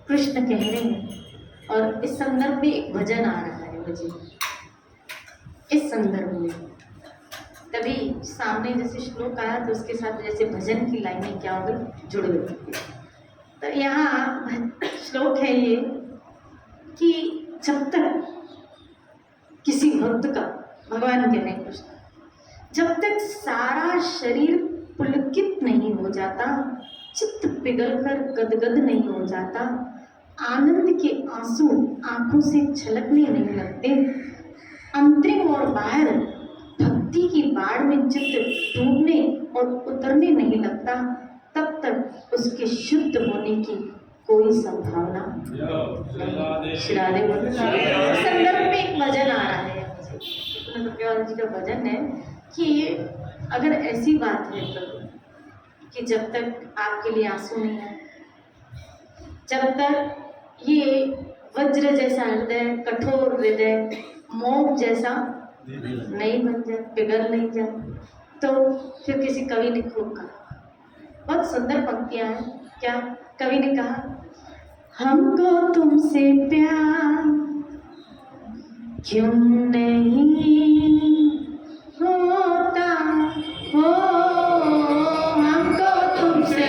कृष्ण कह रहे हैं। और इस संदर्भ में एक भजन आ रहा है मुझे इस संदर्भ में, तभी सामने जैसे श्लोक आया तो उसके साथ जैसे भजन की लाइनें क्या हो गई, जुड़ गई। तो यहाँ श्लोक है ये कि जब तक किसी भक्त का, भगवान कह रहे हैं कृष्ण, जब तक सारा शरीर पुलकित नहीं हो जाता, चित्त पिघलकर गदगद नहीं हो जाता, आनंद के आंसू आंखों से छलकने नहीं लगते, अंतरिम और बाहर भक्ति की बाढ़ में चित्त डूबने और उतरने नहीं लगता, तब तक उसके शुद्ध होने की कोई संभावना नहीं। श्रादे संदर्भ में एक भजन आ रहा है, जी का भजन है कि अगर ऐसी बात है तो कि जब तक आपके लिए आंसू नहीं है, जब तक ये वज्र जैसा हृदय, कठोर हृदय मोम जैसा नहीं बन जाए, पिघल नहीं जाए, तो फिर किसी कवि ने खूब कहा, बहुत सुंदर पंक्तियां हैं। क्या कवि ने कहा, हमको तुमसे प्यार क्यों नहीं होता हो, हमको तुमसे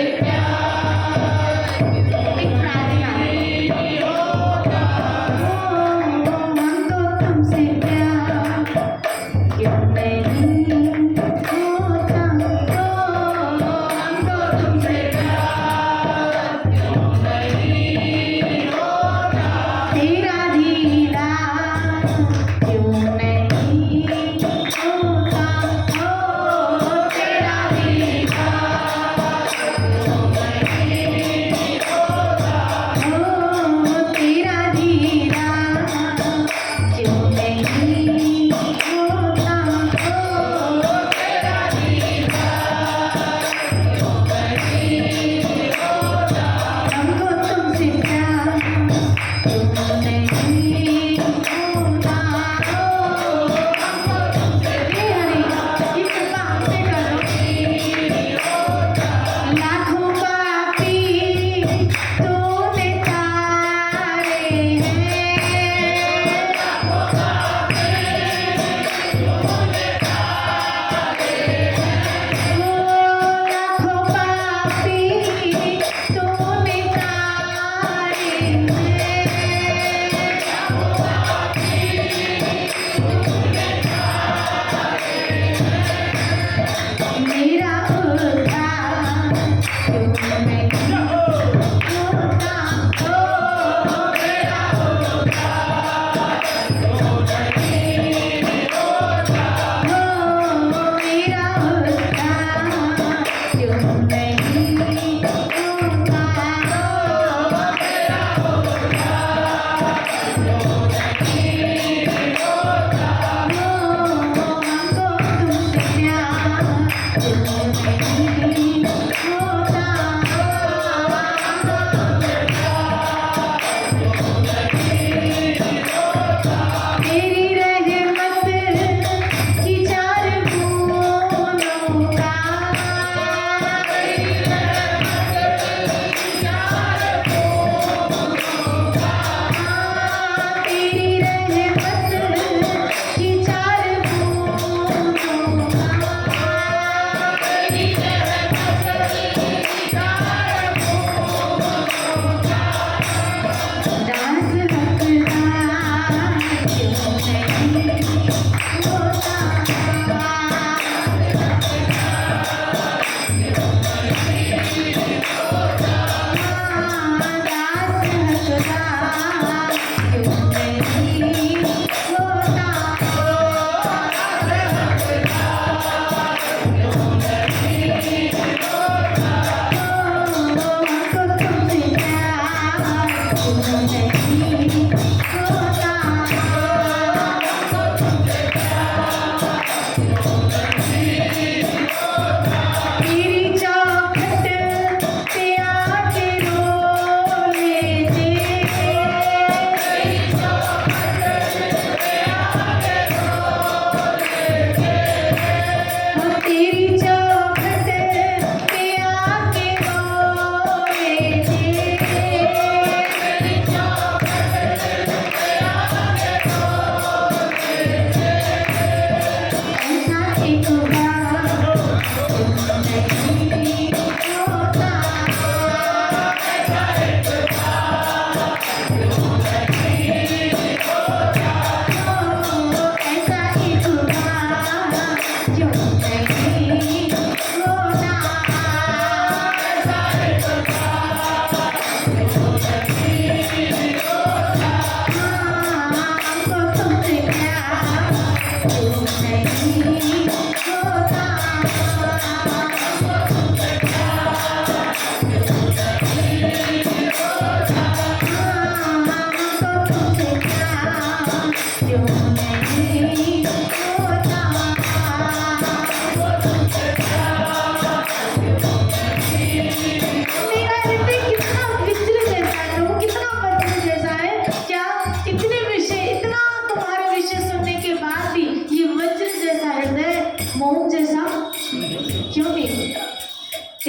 तेरा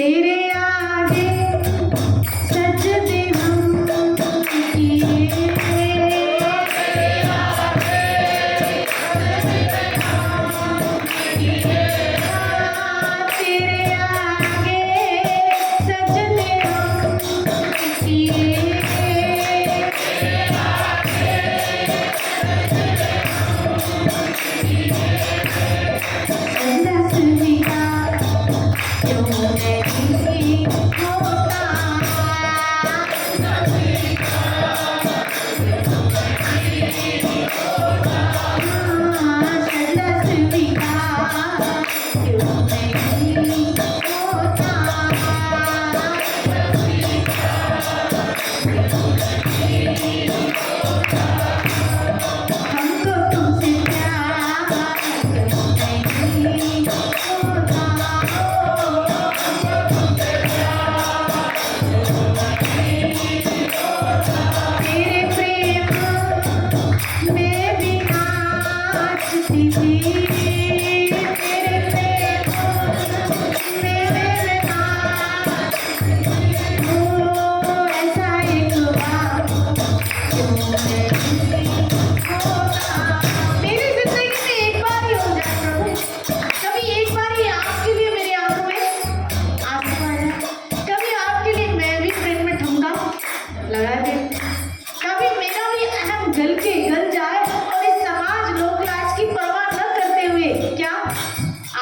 तेरे आगे सजदे हम किए, तेरे आगे सजदे हम किए, सजदा स्वीकार क्यों नहीं होता, सजदा स्वीकार क्यों नहीं होता, हमको तुमसे प्यार क्यों नहीं होता, तेरे प्रेम में भी नाचती थी, तेरे प्रेम में भी नाचती थी, ओ ऐसा एक बार क्यों नहीं होता, मेरी जिंदगी में एक बार ही हो जाए प्रभु, कभी एक बार ही आपके लिए मेरी आंखों में आंसू आ जाए, कभी आपके लिए मैं भी प्रेम में ठुमका लगा दे, कभी मेरा भी अहम गल जाए और इस समाज लोकलाज की परवाह न करते हुए क्या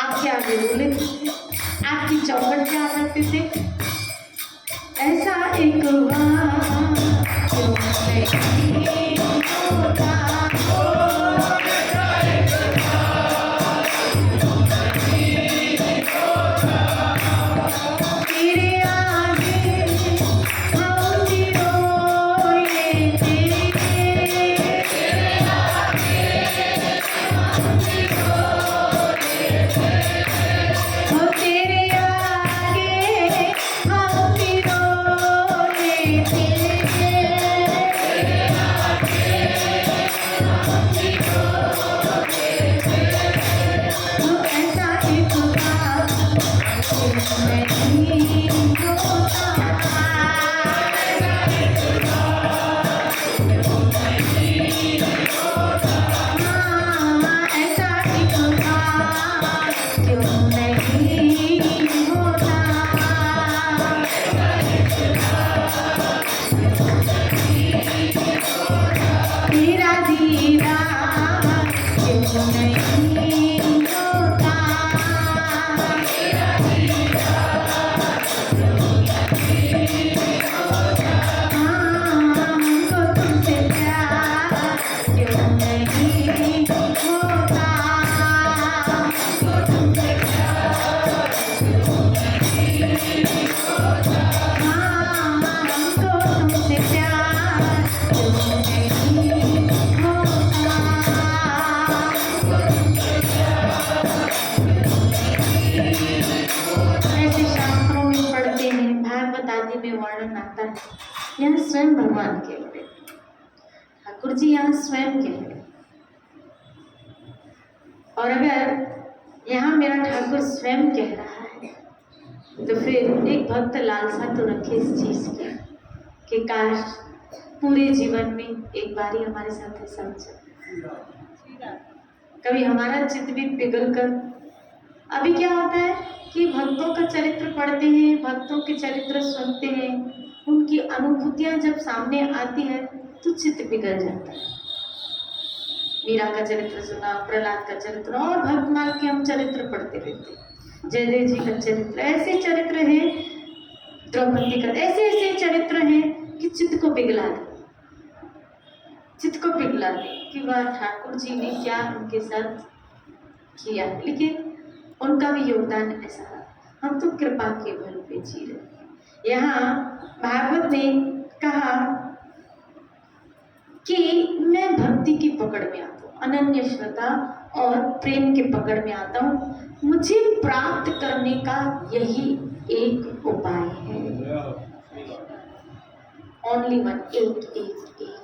आपके आगे बोले, आपकी चौखट पे आ सकते थे, ऐसा एक बार क्यों नहीं होता, तेरे आगे हम रोए थे, हो तेरे आगे हम रोए थे, हो ऐसा एक बार क्यों नहीं होता, ऐसा एक बार क्यों नहीं होता, तेरा दीदार क्यों नहीं होता, हमको तुमसे प्यार क्यों नहीं होता, हमको तुमसे प्यार क्यों नहीं होता, ऐसे शास्त्रों में पढ़ते हैं, भागवत आदि में वर्णन आता है, यहाँ स्वयं भगवान कह रहे, ठाकुर जी यहाँ स्वयं कह रहे, और अगर यहाँ मेरा ठाकुर स्वयं कह रहा है तो फिर एक भक्त लालसा तो रखे इस चीज की कि काश पूरे जीवन में एक बार ही हमारे साथ ऐसा हो जाए, कभी हमारा चित्त भी पिघल कर, अभी क्या होता है कि भक्तों का चरित्र पढ़ते हैं, भक्तों के चरित्र सुनते हैं, उनकी अनुभूतियां जब सामने आती है तो चित्त पिघल जाता है। मीरा का चरित्र सुना, प्रहलाद का चरित्र, और भक्तमाल के हम चरित्र पढ़ते रहते हैं, जयदेव जी का चरित्र, ऐसे चरित्र है, द्रौपदी का, ऐसे ऐसे चरित्र हैं कि चित्त को पिघला दे, चित्त को पिघला दे कि वह ठाकुर जी ने क्या उनके साथ किया, लेकिन उनका भी योगदान ऐसा रहा, हम तो कृपा के बल पे जी रहे। यहाँ भागवत ने कहा कि मैं भक्ति की पकड़ में आता हूँ, अनन्य श्रद्धा और प्रेम के पकड़ में आता हूँ, मुझे प्राप्त करने का यही एक उपाय है, ओनली वन, एक एक एक।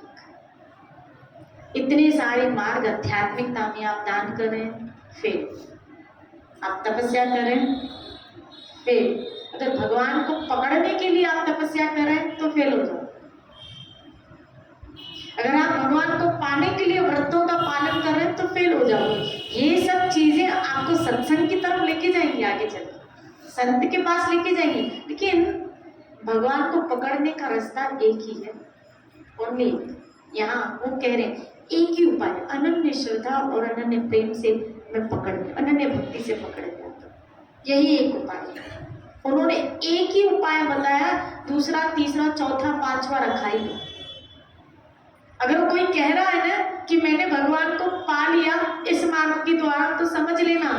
इतने सारे मार्ग आध्यात्मिकता में आप दान करें, फिर आप तपस्या करें, फिर अगर भगवान को पकड़ने के लिए आप तपस्या कर रहे हैं तो फेल हो जाओ। अगर आप भगवान को पाने के लिए व्रतों का पालन कर रहे हैं तो फेल हो जाओ। ये सब चीजें आपको सत्संग की तरफ लेके जाएंगी, आगे चल संत के पास लेके जाएंगी, लेकिन भगवान को पकड़ने का रास्ता एक ही है, ओनली। यहाँ वो कह रहे हैं एक ही उपाय, अनन्य श्रद्धा और अनन्य प्रेम से मैं पकड़ में, अनन्य भक्ति से पकड़ जाता हूँ, यही एक उपाय है। उन्होंने एक ही उपाय बताया, दूसरा तीसरा चौथा पांचवा रखा ही नहीं। अगर कोई कह रहा है ना कि मैंने भगवान को पा लिया इस मार्ग के द्वारा, तो समझ लेना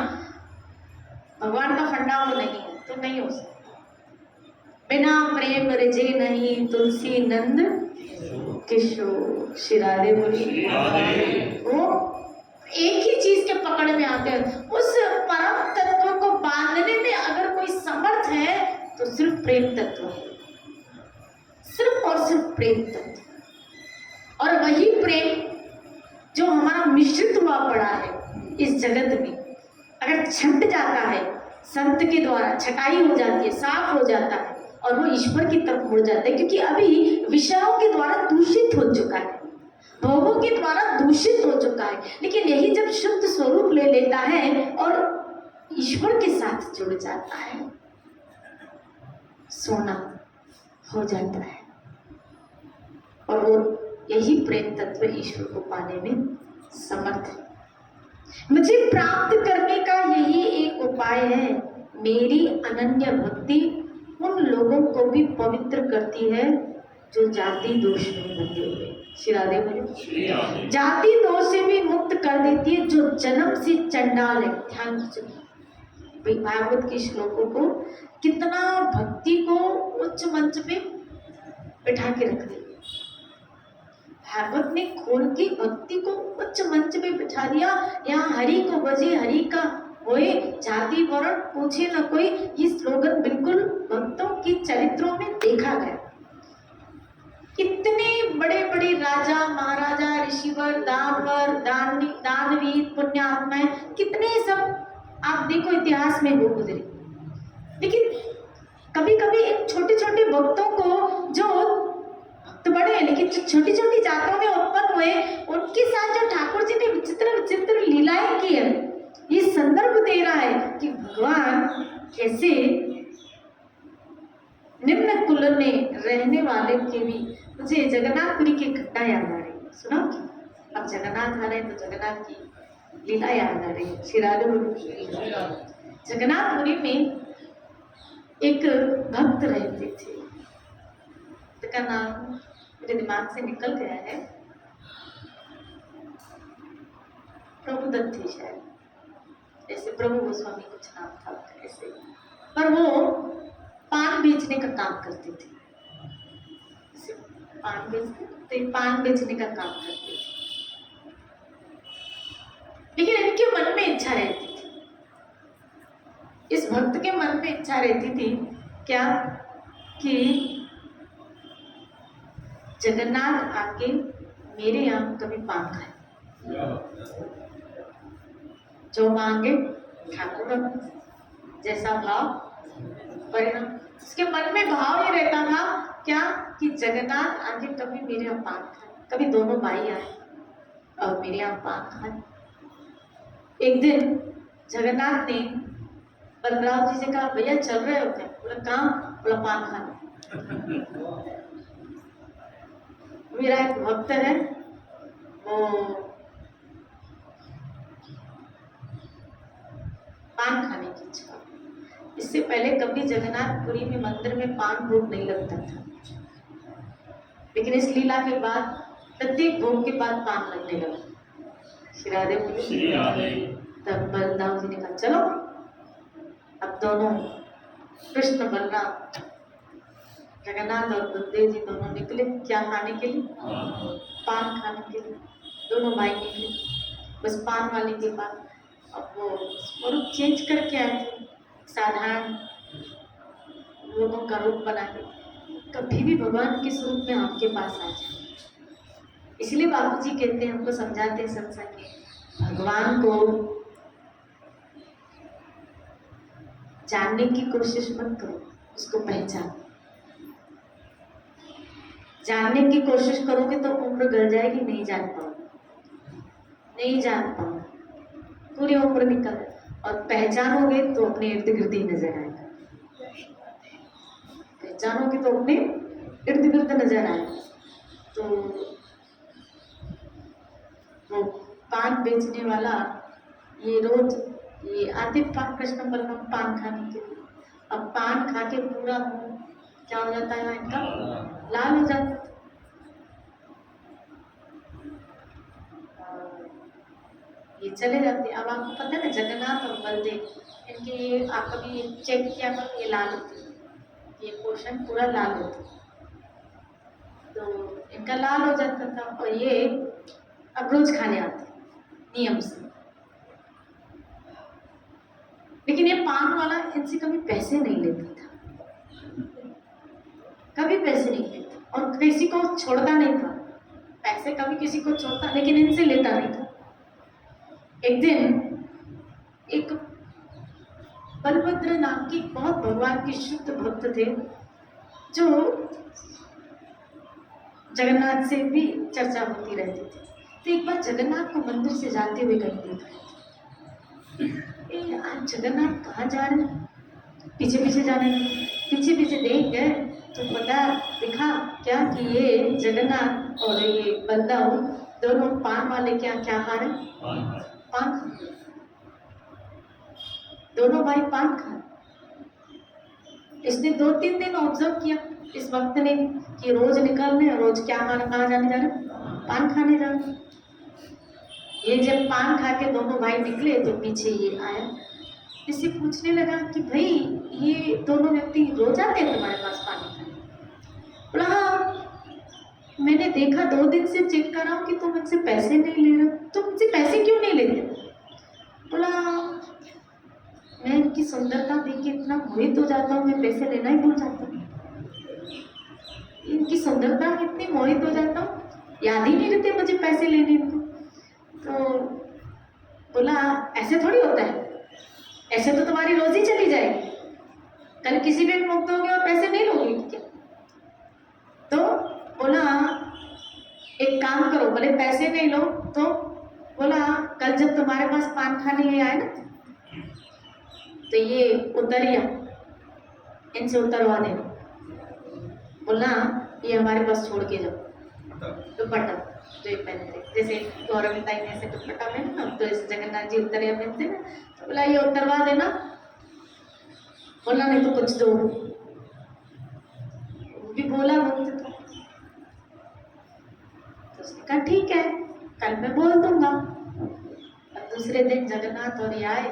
भगवान का फंडा वो नहीं है, तो नहीं हो सकता। बिना प्रेम रजे नहीं तुलसी नंद किशोर, श्री राधे बोली। वो एक ही चीज के पकड़ में आते हैं, उस परम तत्व को बांधने में अगर कोई समर्थ है तो सिर्फ प्रेम तत्व है, सिर्फ और सिर्फ प्रेम तत्व। और वही प्रेम जो हमारा मिश्रित हुआ पड़ा है इस जगत में, अगर छंट जाता है संत के द्वारा, छटाई हो जाती है, साफ हो जाता है और वो ईश्वर की तरफ मुड़ जाता है, क्योंकि अभी विषयों के द्वारा दूषित हो चुका है, भोगों के द्वारा दूषित हो चुका है। लेकिन यही जब शुद्ध स्वरूप ले लेता है और ईश्वर के साथ जुड़ जाता है, सोना हो जाता है। और वो यही प्रेम तत्व ईश्वर को पाने में समर्थ है। मुझे प्राप्त करने का यही एक उपाय है। मेरी अनन्य भक्ति उन लोगों को भी पवित्र करती है जो जाति दोष में बंधे हुए, श्री राधे बोले, जाति दोष से भी मुक्त कर देती है जो जन्म से चंडाल है। ध्यान भाई, भागवत के श्लोकों को कितना भक्ति को उच्च मंच पे बैठा के रख दिया। भागवत ने खोल के भक्ति को उच्च मंच पे बिठा दिया। यहाँ हरि को बजे हरि का होए, जाति वर्ण पूछे न कोई, ये स्लोगन बिल्कुल भक्तों के चरित्रों में देखा गया। इतने बड़े बड़े राजा महाराजा, ऋषिवर, दानवर, दानवीर, पुण्यात्माएं, कितने सब आप देखो इतिहास में वो गुजरे। लेकिन कभी कभी इन छोटे छोटे भक्तों को, जो भक्त बड़े हैं लेकिन जो छोटी छोटी जातों में उत्पन्न हुए, उनके साथ जो ठाकुर जी ने विचित्र विचित्र लीलाएं की है, ये संदर्भ दे रहा है कि भगवान कैसे निम्न कुल में रहने वाले के भी। मुझे जगन्नाथपुरी की घटना याद आ रही है, सुनो। अब जगन्नाथ आ रहे हैं तो जगन्नाथ की लीला याद आ रही है, श्री राधे। जगन्नाथपुरी में एक भक्त रहते थे, उसका नाम मेरे दिमाग से निकल गया है, प्रभुदत्त थे शायद, ऐसे प्रभु गोस्वामी कुछ नाम था ऐसे। पर वो पान बेचने का काम करते थे, पान बेचने का काम करते थे। लेकिन इनके मन में इच्छा रहती थी, इस भक्त के मन में इच्छा रहती थी क्या, कि जगन्नाथ आके मेरे यहाँ कभी पान खाए, जो मांगे ठाकुर जैसा भाव परिणाम। उसके मन में भाव ये रहता था क्या, कि जगन्नाथ आके कभी मेरे यहाँ पान खाए, कभी दोनों भाई आए और मेरे यहाँ पान खाए। एक दिन जगन्नाथ ने बलराम जी से कहा, भैया चल रहे हो क्या? बोला कहाँ? बोला पान खाने। मेरा एक भक्त है, वो पान खाने की इच्छा। इससे पहले कभी जगन्नाथपुरी में मंदिर में पान भोग नहीं लगता था, लेकिन इस लीला के बाद प्रत्येक भोग के बाद पान लगने लगा। श्री राधे बोले। तब बलराम जी ने कहा चलो, अब दोनों कृष्ण बलराम जगन्नाथ और बलदेव जी दोनों निकले, क्या खाने के लिए? पान खाने के लिए। दोनों भाई निकले बस पान वाले के बाद। अब वो स्वरूप चेंज करके आए थे, साधारण लोगों का रूप बना के। कभी भी भगवान के स्वरूप में आपके पास आ जाए। इसलिए बापू जी कहते हैं, हमको समझाते हैं सत्संग में, भगवान को जानने की कोशिश मत करो, उसको पहचान। जानने की कोशिश करोगे तो उम्र गल जाएगी, नहीं जान पाओगे, नहीं जान पाओगे, पूरी उम्र निकल। और पहचानोगे तो अपने इर्द गिर्द ही नजर आएगा, पहचानोगे तो अपने इर्द गिर्द नजर आएगा। तो वो पान बेचने वाला ये रोज ये आते कृष्ण बलराम पान खाने के लिए। अब पान खा के पूरा मुंह क्या हो जाता है इनका, लाल हो जाता है। ये चले जाते। अब आपको पता है ना जगन्नाथ और बलदेव, इनके ये आप कभी चेक किया करो, ये लाल होते हैं, ये पोर्शन पूरा लाल होता है। तो इनका लाल हो जाता था और ये अब रोज खाने आते नियम से। लेकिन ये पान वाला इनसे कभी पैसे नहीं लेता था, कभी पैसे नहीं लेता और किसी को छोड़ता नहीं था, पैसे कभी किसी को छोड़ता लेकिन इनसे लेता नहीं था। एक दिन एक बलभद्र नाम की बहुत भगवान के शुद्ध भक्त थे, जो जगन्नाथ से भी चर्चा होती रहती थी। तो एक बार जगन्नाथ को मंदिर से जाते हुए कहीं देखा, आज जगन्नाथ कहाँ जा रहे हैं, पीछे पीछे जाने लगे। पीछे पीछे देख गए तो पता दिखा क्या कि ये जगन्नाथ और ये बलदाऊ दोनों पान वाले क्या क्या खा रहे, पान। दोनों भाई पान खा। इसने 2-3 दिन ऑब्जर्व किया इस वक्त ने कि रोज निकल रहे, रोज क्या खाना कहाँ जाने जा रहे, पान खाने जा रहे। ये जब पान खा के दोनों भाई निकले तो पीछे ये आया, इससे पूछने लगा कि भाई ये दोनों व्यक्ति रोज आते हैं तुम्हारे पास पानी खाने? बोला हाँ, मैंने देखा 2 दिन से चेक कर रहा हूँ कि तुम मुझसे पैसे नहीं ले रहे, तुम मुझसे पैसे क्यों नहीं लेते? बोला मैं इनकी सुंदरता देख के इतना मोहित हो जाता हूँ, मैं पैसे लेना ही भूल जाता हूँ। इनकी सुंदरता में इतनी मोहित हो जाता हूँ, याद ही नहीं रहते मुझे पैसे लेने को। तो बोला ऐसे थोड़ी होता है, ऐसे तो तुम्हारी रोजी चली जाएगी, कल किसी भी मुक्त होगे और पैसे नहीं लोगे क्या? तो बोला एक काम करो, बोले पैसे नहीं लो तो बोला कल जब तुम्हारे पास पान खाने ये आए ना तो ये उतरिया इनसे उतरवा देना। बोला ये हमारे पास छोड़ के जाओ, दुपट्टा जो पहनते थे, जैसे गौरविता ने ऐसे दुपट्टा पहना तो इस जगन्नाथ जी उतरिया पहनते ना, तो बोला ये उतरवा देना। बोला नहीं तो कुछ दो, वो भी बोला भक्त था। तो उसने कहा ठीक है कल मैं बोल दूंगा। अब दूसरे दिन जगन्नाथ और ये आए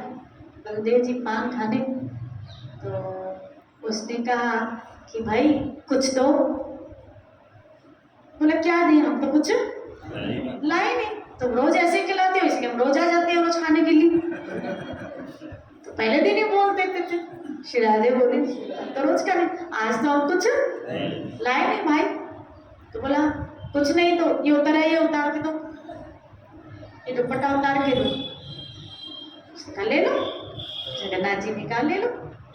बलदेव जी पान खाने, तो उसने कहा कि भाई कुछ दो। बोला क्या दें, हम तो कुछ लाए नहीं, तुम रोज ऐसे खिलाते हो इसलिए हम रोज आ जाते हैं रोज खाने के लिए। तो पहले दिन ही बोल देते थे। श्री राधे बोले तो रोज का नहीं, आज तो हम कुछ लाए नहीं भाई। तो बोला कुछ नहीं तो ये उतारा, ये उतार के दो, ये दुपट्टा उतार के दो। उसने ले लो, जगन्नाथ जी ने कहा ले लो।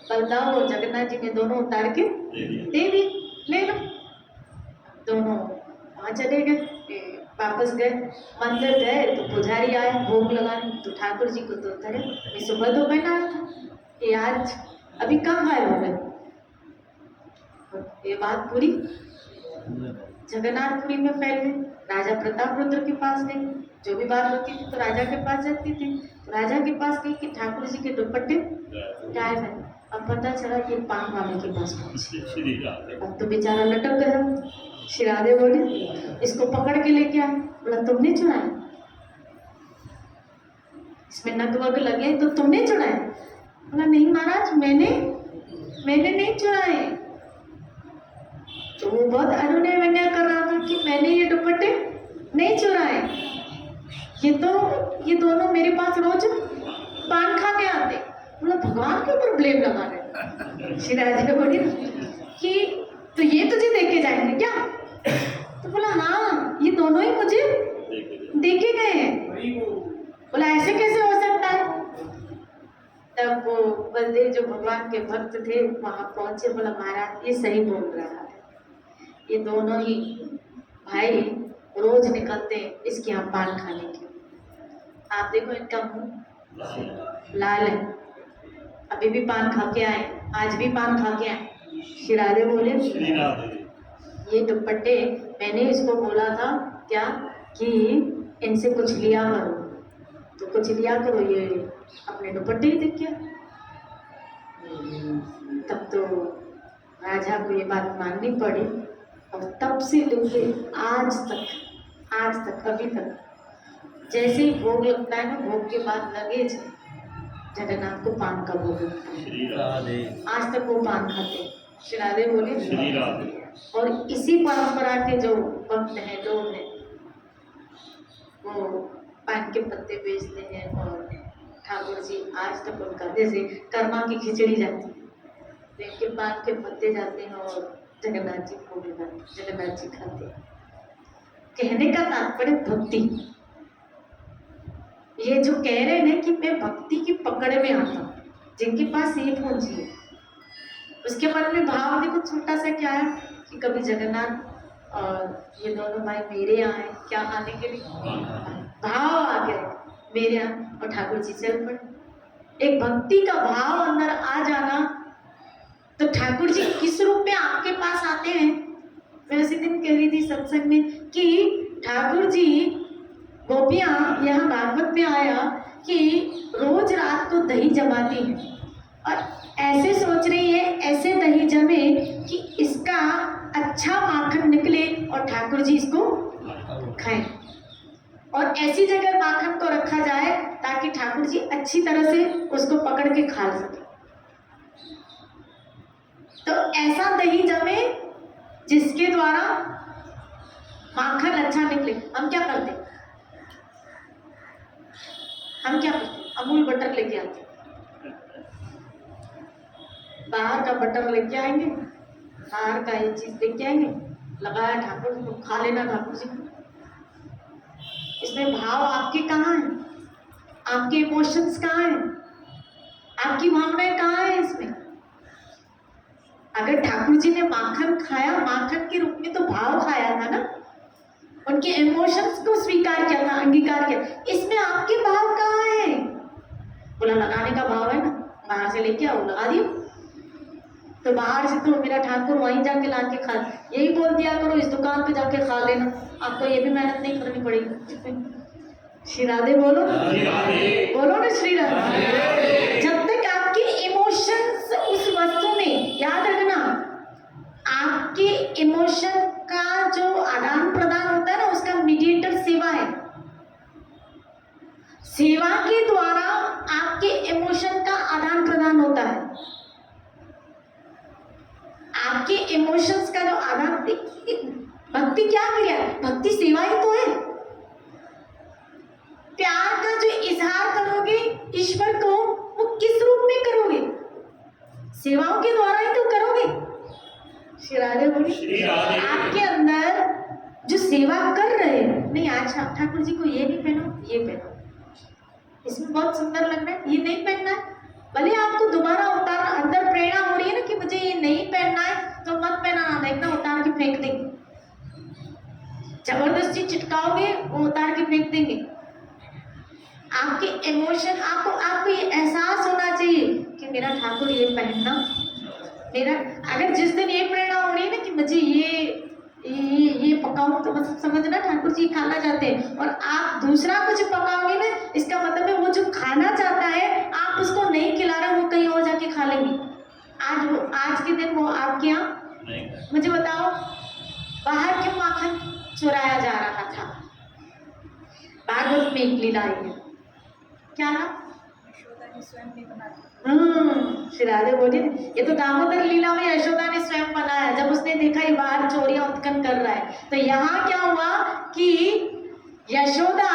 बलदाऊ और जगन्नाथ जी ने दोनों उतार के दे दी, ले लो। दोनों वहाँ चले गए, वापस गए मंदिर गए तो पुजारी आया भोग लगाने, तो ठाकुर जी को तो उतरे ये सुबह तो बना था, ये आज अभी कब गायब हो गए। ये बात पूरी जगन्नाथपुरी में फैल गई। राजा प्रताप रुद्र के पास गई, जो भी बात होती थी तो राजा के पास जाती थी। तो राजा के पास गई कि ठाकुर जी के दुपट्टे गायब है। अब पता चला कि पान वाले के पास पहुंची। अब तो बेचारा लटक गया। श्री राधे बोले इसको पकड़ के लेके आ। बोला तुमने चुराया, इसमें नग वग लगे तो तुमने चुराया? बोला नहीं महाराज मैंने नहीं चुराए। तो वो बहुत अनुनय विनय कर रहा था कि मैंने ये दुपट्टे नहीं चुराए, ये दोनों मेरे पास रोज पान खाने आते। बोला भगवान के ऊपर ब्लेम लगा रहे। श्री राधे बोली कि तो ये तुझे देखे जाएंगे क्या? तो बोला हाँ ये दोनों ही मुझे देखे गए हैं। बोला ऐसे कैसे हो सकता है? तब वो बलदेव जो भगवान के भक्त थे, वहां पहुंचे, बोला महाराज ये सही बोल रहा है, ये दोनों ही भाई रोज निकलते हैं इसके यहाँ पान खाने के। आप देखो इनका मुंह लाल है, अभी भी पान खा के आए, आज भी पान खा के आए। श्री राधे बोले ये दुपट्टे मैंने इसको बोला था क्या कि इनसे कुछ लिया करो, तो कुछ लिया करो, ये अपने दुपट्टे ही दिख गया। तब तो राजा को ये बात माननी पड़ी, और तब से लेके आज तक अभी तक जैसे ही भोग लगता है ना, भोग के बाद लगे जगन्नाथ को पान का भोग लगता है, आज तक वो पान खाते। श्री राधे बोले। और इसी परंपरा के जो भक्त हैं, लोग हैं, वो पान के पत्ते बेचते हैं, और ठाकुर जी आज तक उनका जैसे कर्मा की खिचड़ी जाती है, तो इनके पान के पत्ते जाते हैं और जगन्नाथ जी को जगन्नाथ जी खाते हैं। कहने का तात्पर्य भक्ति, ये जो कह रहे हैं कि मैं भक्ति की पकड़ में आता हूँ, जिनके पास ये पूंजी है, उसके मन में भाव देखो छोटा सा क्या है कि कभी जगन्नाथ और ये दोनों भाई मेरे यहाँ है, क्या आने के लिए भाव आ गए मेरे यहाँ, और ठाकुर जी चल पड़े। एक भक्ति का भाव अंदर आ जाना, तो ठाकुर जी किस रूप में आपके पास आते हैं। मैं उसी दिन कह रही थी सत्संग में कि ठाकुर जी गोपियाँ यहाँ भागवत में आया कि रोज रात को दही जमाती है, और ऐसे सोच रही है ऐसे दही जमे कि इसका अच्छा माखन निकले और ठाकुर जी इसको खाएं, और ऐसी जगह माखन को रखा जाए ताकि ठाकुर जी अच्छी तरह से उसको पकड़ के खा सके। तो ऐसा दही जमे जिसके द्वारा माखन अच्छा निकले। हम क्या करते, अमूल बटर लेके आते, बाहर का बटर लेके आएंगे, बाहर का ये चीज लेके आएंगे, लगाया ठाकुर जी को, खा लेना ठाकुर जी को। इसमें भाव आपके कहाँ हैं, आपके इमोशंस कहाँ हैं, आपकी भावनाएं कहाँ हैं इसमें। अगर ठाकुर जी ने माखन खाया, माखन के रूप में तो भाव खाया था ना, उनके इमोशंस को स्वीकार किया था, अंगीकार किया। इसमें आपके भाव कहाँ हैं। बोला लगाने का भाव है ना, बाहर से लेके आओ लगा दियो, तो बाहर से तो मेरा ठाकुर वहीं जाके ला के खा, यही बोल दिया करो इस दुकान पे जाके खा लेना, आपको ये भी मेहनत नहीं करनी पड़ेगी। श्री राधे बोलो, बोलो ना श्री राधे। जब तक आपके इमोशंस उस वस्तु में, याद रखना आपके इमोशन का जो आदान प्रदान होता है ना, उसका मीडिएटर सेवा है। सेवा के द्वारा आपके इमोशन का आदान प्रदान होता है। आपके इमोशंस का जो आदान, भक्ति क्या क्रिया है, भक्ति सेवा ही तो है। प्यार का जो इजहार करोगे ईश्वर को, वो किस रूप में करोगे, सेवाओं के द्वारा ही तो करोगे। श्री राधे बोली। आपके अंदर जो सेवा कर रहे हैं, नहीं आज ठाकुर जी को ये नहीं पहनो, ये पहनो, इसमें बहुत सुंदर लग रहा है, ये नहीं पहनना है, भले आपको दोबारा उतारना, अंदर प्रेरणा हो रही है ना कि मुझे ये नहीं पहनना है, तो मत पहनाना, देखना उतार के फेंक देंगे, जबरदस्ती चिटकाओगे वो उतार के फेंक देंगे। आपके इमोशन, आपको ये एहसास होना चाहिए कि मेरा ठाकुर ये पहनना, मेरा, अगर जिस दिन ये प्रेरणा हो रही है ना कि मुझे ये पकाओ, तो मतलब समझना ठाकुर जी खाना चाहते हैं, और आप दूसरा कुछ पकाओगे ना, इसका मतलब है वो जो खाना चाहता है आप उसको नहीं खिला रहे, वो कहीं और जाके खा लेंगे। आज के दिन वो आपके यहाँ, मुझे बताओ बाहर क्यों माखन चुराया जा रहा था। भागवत में एक लीला है, क्या ना, श्री राधे बोले, ये तो दामोदर लीला में यशोदा ने स्वयं बनाया। जब उसने देखा ये बाहर चोरियां उत्पन्न कर रहा है, तो यहाँ क्या हुआ कि यशोदा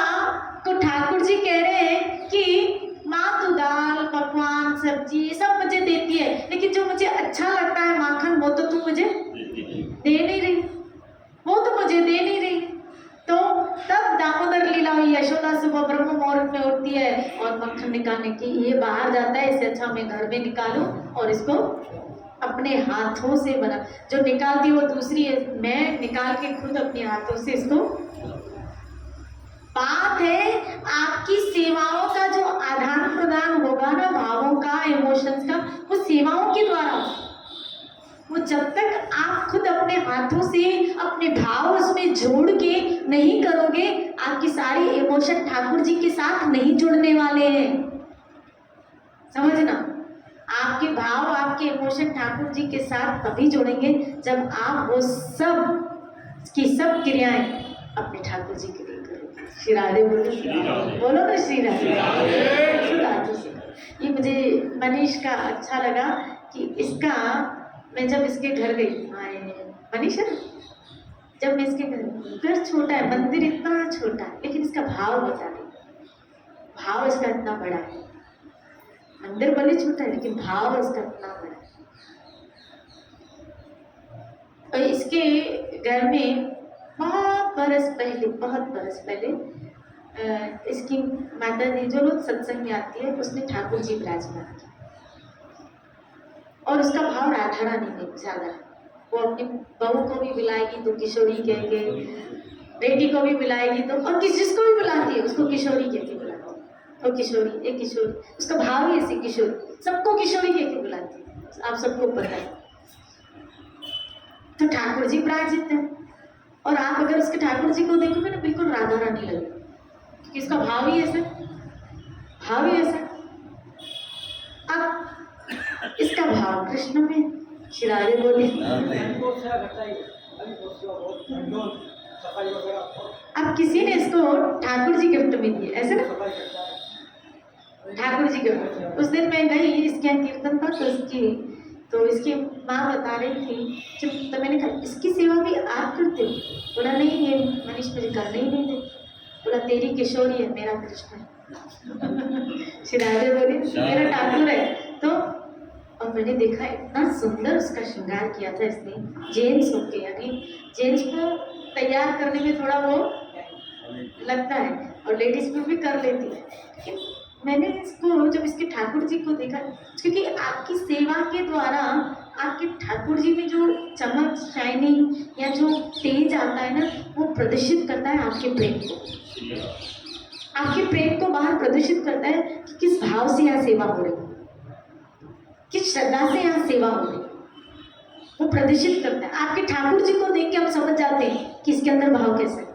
को ठाकुर जी कह रहे हैं कि माँ तू दाल पकवान सब्जी सब मुझे देती है, लेकिन जो मुझे अच्छा लगता है माखन, वो तो तू मुझे दे नहीं रही, वो तो मुझे दे नहीं रही। तो तब दामोदर लीला हुई, यशोदा सुबह ब्रह्म मुहूर्त में उठती है और मक्खन निकालने की, ये बाहर जाता है, इससे अच्छा मैं घर में निकालूं और इसको अपने हाथों से बना, जो निकालती वो दूसरी है, मैं निकाल के खुद अपने हाथों से इसको। बात है आपकी सेवाओं का जो आदान प्रदान होगा ना, भावों का, इमोशंस का, वो सेवाओं के द्वारा होगा। वो जब तक आप खुद अपने हाथों से अपने भाव उसमें जोड़ के नहीं करोगे, आपकी सारी इमोशन ठाकुर जी के साथ नहीं जुड़ने वाले हैं। समझना, आपके भाव, आपके इमोशन ठाकुर जी के साथ तभी जुड़ेंगे जब आप वो सब की सब क्रियाएं अपने ठाकुर जी के लिए करोगे। श्री राधे बोलो ना, श्री राधे। ये मुझे मनीष का अच्छा लगा कि इसका, मैं जब इसके घर गई, मनीष है, जब मैं इसके घर छोटा है, मंदिर इतना छोटा है, लेकिन इसका भाव बता नहीं, भाव इसका इतना बड़ा है। मंदिर भले छोटा है लेकिन भाव इसका इतना बड़ा है। और इसके घर में बहुत बरस पहले इसकी माता जी जो रोज सत्संग में आती है, उसने ठाकुर जी विराजमान किया और उसका भाव राधा रानी में ज्यादा है। वो अपनी बहू को भी बुलाएगी तो किशोरी कह के, बेटी को भी बुलाएगी तो, और जिसको भी बुलाती है उसको किशोरी कह के बुलाती है। और किशोरी, एक किशोरी, उसका भाव ही ऐसी किशोरी, सबको किशोरी कह के बुलाती है, आप सबको पता है। तो ठाकुर जी विराजित है, और आप अगर उसके ठाकुर जी को देखोगे ना, बिल्कुल राधा रानी लगेगी, क्योंकि इसका भाव ही ऐसा, भाव ही ऐसा। अब इसका भाव कृष्ण में। श्री राधे बोले। अब किसी ने इसको ठाकुर जी गिफ्ट में दिए, ऐसे ना, ठाकुर जी गिफ्ट। उस दिन मैं गई, इसके यहाँ कीर्तन था, तो इसकी माँ बता रही थी, जब तो मैंने कहा इसकी सेवा भी आप करते हो? बोला नहीं, ये मनीष मुझे करने ही नहीं देते। बोला तेरी किशोरी है, मेरा कृष्ण है। श्री राधे बोली, मेरा ठाकुर है। तो और मैंने देखा इतना सुंदर उसका श्रृंगार किया था इसने, जेंट्स होके, यानी जेंट्स को तैयार करने में थोड़ा वो लगता है और लेडीज में भी कर लेती है। मैंने इसको, जब इसके ठाकुर जी को देखा, क्योंकि आपकी सेवा के द्वारा आपके ठाकुर जी में जो चमक, शाइनिंग या जो तेज आता है ना, वो प्रदर्शित करता है आपके प्रेम को, आपके प्रेम को बाहर प्रदर्शित करता है कि किस भाव से यहाँ सेवा हो रही है, किस श्रद्धा से यहाँ सेवा हो रही है, वो प्रदर्शित करता है। आपके ठाकुर जी को देख के हम समझ जाते हैं कि इसके अंदर भाव कैसा है।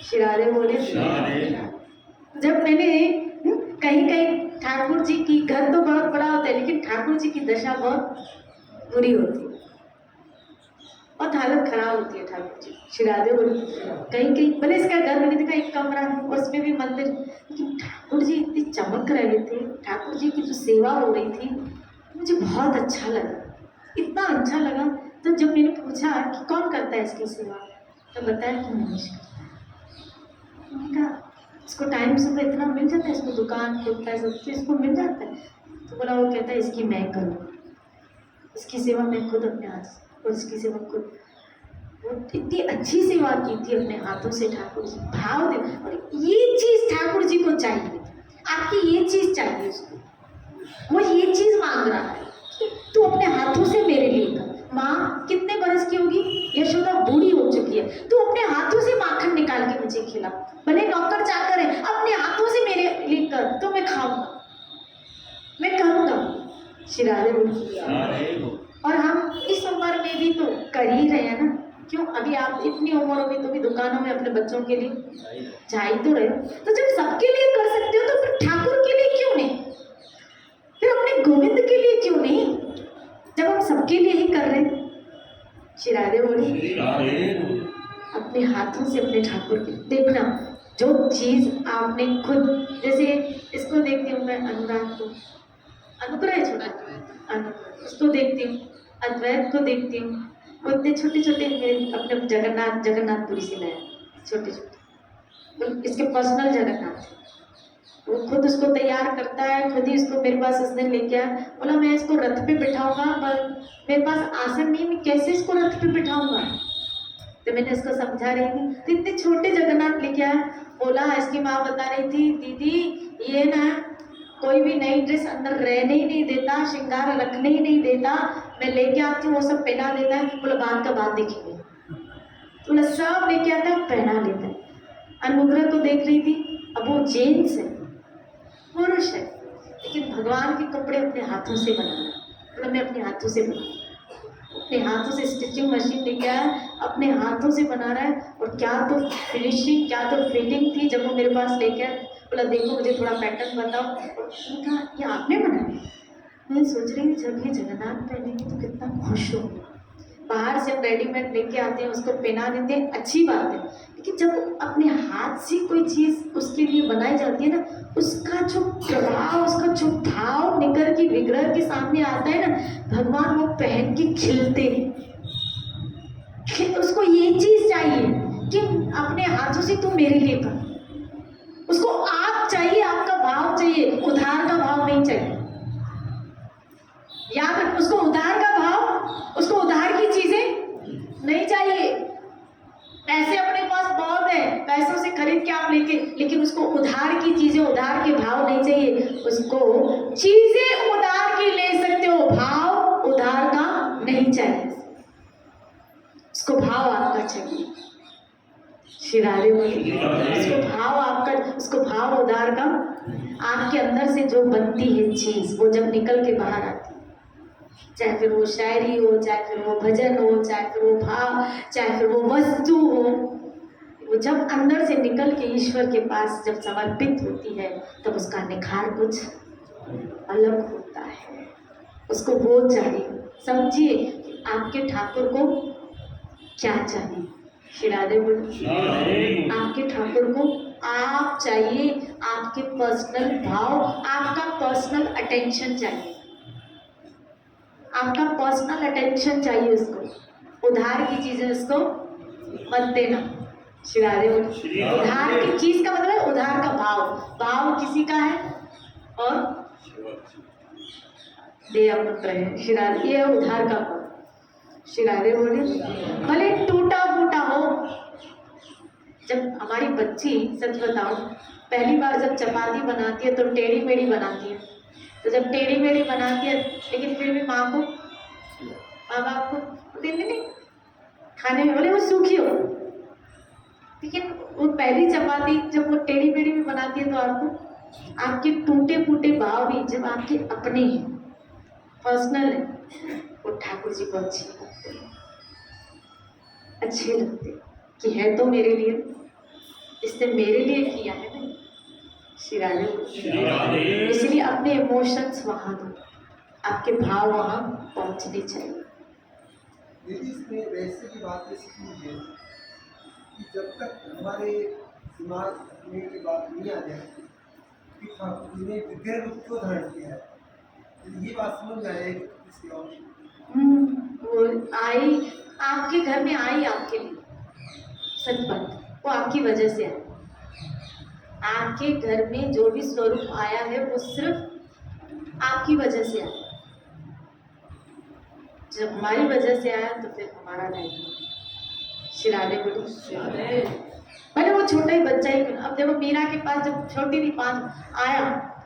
श्री राधे बोले। जब मैंने कहीं कहीं ठाकुर जी की, घर तो बहुत बड़ा होता है लेकिन ठाकुर जी की दशा बहुत बुरी होती है, बहुत हालत खराब होती है ठाकुर जी। श्री राधे बोले। कहीं कहीं भले इसका घर मैंने देखा एक कमरा है और उसमें भी मंदिर, लेकिन ठाकुर जी इतनी चमक रहे थे, ठाकुर जी की जो सेवा हो रही थी, मुझे बहुत अच्छा लगा, इतना अच्छा लगा। तो जब मैंने पूछा कि कौन करता है इसकी सेवा, तो बताया कि मनीष करता है। मैंने कहा इसको टाइम से तो इतना मिल जाता है, इसको दुकान खुलता है, सब चीज़ इसको मिल जाता है। तो बोला, वो कहता है इसकी मैं करूँगा, इसकी सेवा मैं खुद अपने हाथ से, और इसकी सेवा खुद। वो इतनी अच्छी सेवा की थी अपने हाथों से ठाकुर जी, भाव दे। और ये चीज़ ठाकुर जी को चाहिए, आपकी ये चीज़ चाहिए उसको, वो ये चीज़ मांग रहा है कि तू अपने हाथों से मेरे लिए कर। माँ कितने बरस की होगी, यशोदा बूढ़ी हो चुकी है, तू अपने हाथों से माखन निकाल के मुझे खिला, भले नौकर चाकर है, अपने हाथों से मेरे लिए कर, तो मैं खाऊंगा, मैं करूँगा। श्री राधे बोली। और हम इस उम्र में भी तो कर ही रहे हैं ना, क्यों? अभी आप इतनी उम्र होगी तो भी दुकानों में अपने बच्चों के लिए जा ही तो रहे हो। तो जब सबके लिए कर सकते हो तो फिर ठाकुर के लिए क्यों नहीं, फिर अपने गोविंद के लिए क्यों नहीं, जब हम सबके लिए ही कर रहे हैं। श्री राधे बोली। अपने हाथों से अपने ठाकुर के देखना, जो चीज़ आपने खुद, जैसे इसको देखती हूँ मैं, अनुराग को, अनुग्रह है छोटा, उसको देखती हूँ, अद्वैत को देखती हूँ, वो इतने छोटे छोटे, अपने जगन्नाथपुरी से लाया, छोटे छोटे, इसके पर्सनल जगन्नाथ, वो खुद उसको तैयार करता है, खुद ही उसको मेरे पास उसने लेके आया। बोला मैं इसको रथ पे बिठाऊंगा, पर मेरे पास आसन नहीं, मैं कैसे इसको रथ पे बिठाऊंगा। तो मैंने इसको समझा रही थी, तो इतने छोटे जगन्नाथ लेके आया। बोला, इसकी माँ बता रही थी, दीदी ये ना कोई भी नई ड्रेस अंदर रहने ही नहीं देता, श्रृंगार रखने ही नहीं देता। मैं लेके आती हूँ वो सब पहना देता है, बोला बाद का बात देखेंगे। बोला सब लेके आता है पहना लेता है। अनुग्रह को देख रही थी, अब वो जेंट्स है, पुरुष है, लेकिन भगवान के कपड़े अपने हाथों से बनाना। मतलब मैं अपने हाथों से बना, अपने हाथों से स्टिचिंग मशीन लेके आया, अपने हाथों से बना रहा है। और क्या तो फिनिशिंग, क्या तो फिटिंग थी। जब वो मेरे पास लेके आया, बोला देखो मुझे थोड़ा पैटर्न बताओ। और कहा ये आपने बनाया? मैं सोच रही थी जब ये जगन्नाथ पहनेंगे तो कितना खुश होगा। बाहर से हम रेडीमेड लेके आते हैं, उसको पहना देते हैं, अच्छी बात है, लेकिन जब अपने हाथ से कोई चीज़ उसके लिए बनाई जाती है ना, उसका जो प्रभाव, उसका जो भाव निकल के विग्रह के सामने आता है ना, भगवान वो पहन के खिलते हैं। उसको ये चीज चाहिए कि अपने हाथों से तू मेरे लिए कर। उसको आप चाहिए, आपका भाव चाहिए, उधार का भाव नहीं चाहिए। या फिर उसको उधार का भाव, उसको उधार की चीजें नहीं चाहिए। पैसे अपने पास बहुत है, पैसों से खरीद के आप लेके, लेकिन उसको उधार की चीजें, उधार के भाव नहीं चाहिए। उसको चीजें उधार की ले सकते हो, भाव उधार का नहीं चाहिए। उसको भाव आपका चाहिए। श्री राधे बोली, उसको भाव आपका, उसको भाव उधार का। आपके अंदर से जो बनती है चीज, वो जब निकल के बाहर आती है, चाहे फिर वो शायरी हो, चाहे फिर वो भजन हो, चाहे फिर वो भाव, चाहे फिर वो वस्तु हो, वो जब अंदर से निकल के ईश्वर के पास जब समर्पित होती है, तब उसका निखार कुछ अलग होता है। उसको वो चाहिए। समझिए आपके ठाकुर को क्या चाहिए। श्री राधे बोली, आपके ठाकुर को आप चाहिए, आपके पर्सनल भाव, आपका पर्सनल अटेंशन चाहिए, आपका पर्सनल अटेंशन चाहिए। उसको उधार की चीजें उसको मत देना। श्री राधे बोली, उधार की चीज का मतलब है उधार का भाव। भाव किसी का है और दया पुत्र है। श्री राधे, ये उधार का भाव। श्री राधे बोली, भले टूटा फूटा हो। जब हमारी बच्ची, सच बताओ, पहली बार जब चपाती बनाती है तो टेढ़ी मेढ़ी बनाती है, तो जब टेढ़ी मेढ़ी बनाती है, लेकिन फिर भी माँ को, माँ बाप को देते नहीं खाने में, बोले वो सूखी हो, लेकिन वो पहली चपाती जब वो टेढ़ी मेढ़ी भी बनाती है, तो आपको आपके टूटे फूटे भाव भी जब आपके अपने हैं, पर्सनल है, वो ठाकुर जी को अच्छे लगते कि है तो मेरे लिए, इसने मेरे लिए किया है ना। श्री राधे, इसलिए अपने इमोशंस वहां दो, आपके भाव वहां पहुंचने चाहिए। दीदी इसमें वैसे की बात ऐसी है कि जब तक हमारे दिमाग में ये बात नहीं आ जाए कि ठाकुर जी ने विग्रह रूप क्यों धारण किया है, तो ये बात समझ में आए किसी और वो आई आपके घर में, आई आपके लिए, सच बात, वो आपकी वजह से आई। आपके घर में जो भी स्वरूप आया है वो सिर्फ आपकी वजह से आया। जब हमारी वजह से आया तो फिर हमारा नहीं। श्री राधे बोली, भले वो छोटा ही बच्चा ही क्यों। अब देखो मीरा के पास जब छोटी थी 5 आया,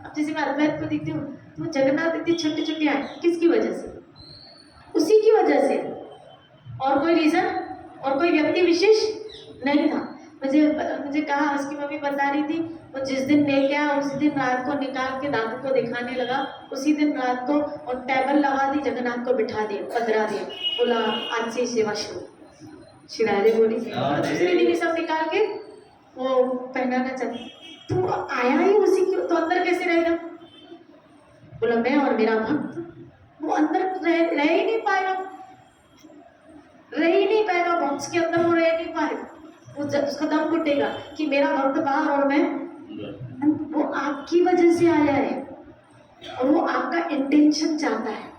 अब जैसे मैं अद्वैत को देखती हूँ तो जगन्नाथ इतनी छोटी छोटी आई, किसकी वजह से? उसी की वजह से, और कोई रीजन, और कोई व्यक्ति विशेष नहीं था। मुझे कहा, उसकी मम्मी बता रही थी, वो जिस दिन लेके आया उसी दिन रात को निकाल के दादू को दिखाने लगा, उसी दिन रात को, और टेबल लगा दी, जगन्नाथ को बिठा दिया, पधरा दिया, बोला आज से सेवा शुरू। श्री राधे बोली, दूसरे दिन सब निकाल के वो पहनाना चाहिए। तू आया ही उसी की, तो अंदर कैसे रहेगा? बोला मैं और मेरा भक्त, वो अंदर रह ही नहीं पाएगा, रह ही नहीं पाएगा, बॉक्स के अंदर वो रह नहीं पाएगा। वो उसका दम घुटेगा कि मेरा भक्त बाहर और मैं। वो आपकी वजह से आया है और वो आपका इंटेंशन चाहता है।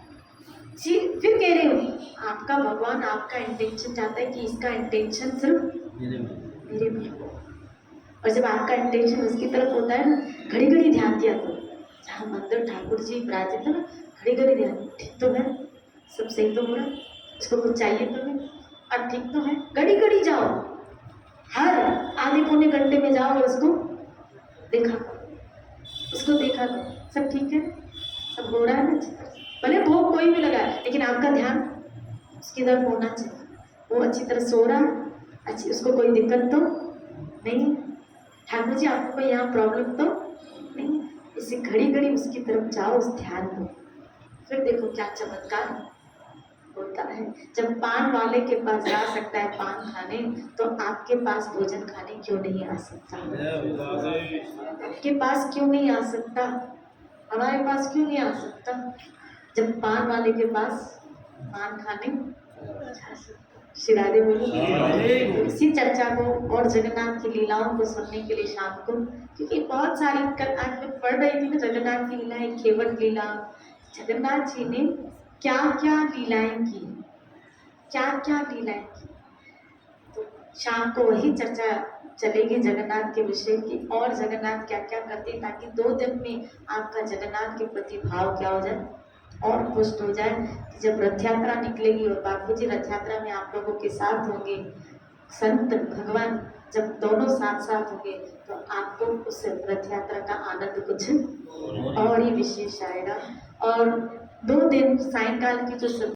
जी फिर कह रहे हो, आपका भगवान आपका इंटेंशन चाहता है कि इसका इंटेंशन सिर्फ मेरे में हो। और जब आपका इंटेंशन उसकी तरफ होता है ना, घड़ी घड़ी ध्यान दिया करो। जहाँ मंदिर ठाकुर जी विराजित है ना, घड़ी घड़ी ध्यान, ठीक तो है, सब सही तो हो रहा है, उसको कुछ चाहिए तो नहीं, अब ठीक तो है। घड़ी घड़ी जाओ, हर आधे पौने घंटे में जाओ और उसको देखा करो, उसको देखा करो। सब ठीक है, सब हो रहा है ना अच्छी तरह से। भले भोग कोई भी लगाए, लेकिन आपका ध्यान उसकी तरफ होना चाहिए। वो अच्छी तरह सो रहा है, अच्छी, उसको कोई दिक्कत तो नहीं, ठाकुर जी आपको कोई यहाँ प्रॉब्लम तो नहीं। इसे घड़ी घड़ी उसकी तरफ जाओ, उस ध्यान को, फिर देखो क्या चमत्कार होता है। जब पान वाले के पास जा सकता है पान खाने, तो आपके पास भोजन खाने क्यों नहीं आ सकता? आपके पास क्यों नहीं आ सकता? हमारे पास क्यों नहीं आ सकता? जब पान वाले के पास पान खाने जा सकता। श्री राधे बोलो। इसी चर्चा को और जगन्नाथ की लीलाओं को सुनने के लिए शाम को, क्योंकि बहुत सारी कल आज मैं पढ़ रही थी ना जगन्नाथ की लीलाएं, केवट लीला, जगन्नाथ जी ने क्या क्या लीलाएं की, क्या क्या लीलाएं की। तो शाम को वही चर्चा चलेगी जगन्नाथ के विषय की, और जगन्नाथ क्या क्या करते, ताकि 2 दिन में आपका जगन्नाथ के प्रति भाव क्या हो जाए, और पुष्ट हो जाए। जब रथ यात्रा निकलेगी और बापू जी रथ यात्रा में आप लोगों के साथ होंगे, संत भगवान जब दोनों साथ साथ होंगे, तो आपको उस रथ यात्रा का आनंद कुछ और ही विशेष आएगा। और 2 दिन सायंकाल की जो